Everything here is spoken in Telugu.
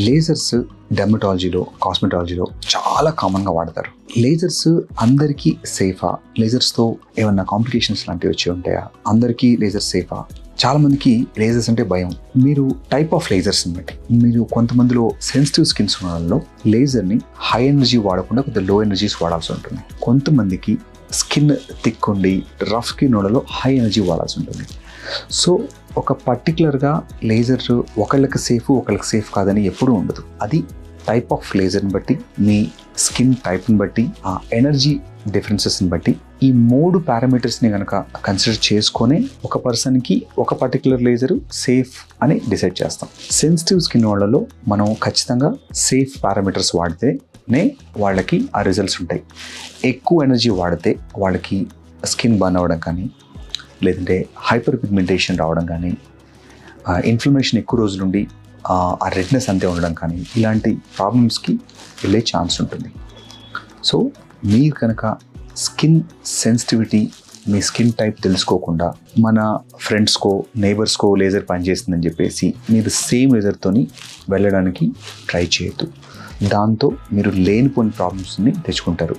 లేజర్స్ డెర్మటాలజీలో, కాస్మెటాలజీలో చాలా కామన్గా వాడతారు. లేజర్స్ అందరికీ సేఫా? లేజర్స్తో ఏమన్నా కాంప్లికేషన్స్ లాంటివి వచ్చి ఉంటాయా? అందరికీ లేజర్స్ సేఫా? చాలామందికి లేజర్స్ అంటే భయం. మీరు టైప్ ఆఫ్ లేజర్స్ని బట్టి, మీరు కొంతమందిలో సెన్సిటివ్ స్కిన్స్ ఉన్న వాళ్ళలో లేజర్ని హై ఎనర్జీ వాడకుండా కొద్దిగా లో ఎనర్జీస్ వాడాల్సి ఉంటుంది. కొంతమందికి స్కిన్ థిక్ ఉండి రఫ్ స్కిన్ వాళ్ళలో హై ఎనర్జీ వాడాల్సి ఉంటుంది. సో ఒక పర్టికులర్గా లేజర్ ఒకళ్ళకి సేఫ్ కాదని ఎప్పుడూ ఉండదు. అది టైప్ ఆఫ్ లేజర్ని బట్టి, మీ స్కిన్ టైప్ని బట్టి, ఆ ఎనర్జీ డిఫరెన్సెస్ని బట్టి ఈ 3 పారామీటర్స్ని కనుక కన్సిడర్ చేసుకొని ఒక పర్సన్కి ఒక పర్టికులర్ లేజర్ సేఫ్ అని డిసైడ్ చేస్తాం. సెన్సిటివ్ స్కిన్ వాళ్ళలో మనం ఖచ్చితంగా సేఫ్ పారామీటర్స్ వాడితేనే వాళ్ళకి ఆ రిజల్ట్స్ ఉంటాయి. ఎక్కువ ఎనర్జీ వాడితే వాళ్ళకి స్కిన్ బర్న్ అవ్వడం కానీ, లేదంటే హైపర్ పిగ్మెంటేషన్ రావడం కానీ, ఇన్ఫ్లమేషన్ ఎక్కువ రోజులుండి ఆ రెడ్నెస్ అంతే ఉండడం కానీ, ఇలాంటి ప్రాబ్లమ్స్కి వెళ్ళే ఛాన్స్ ఉంటుంది. సో మీరు కనుక స్కిన్ సెన్సిటివిటీ, మీ స్కిన్ టైప్ తెలుసుకోకుండా మన ఫ్రెండ్స్కో, నైబర్స్కో లేజర్ పనిచేస్తుందని చెప్పేసి మీరు సేమ్ లేజర్తోని వెళ్ళడానికి ట్రై చేయొద్దు. దాంతో మీరు లేనిపోని ప్రాబ్లమ్స్ని తెచ్చుకుంటారు.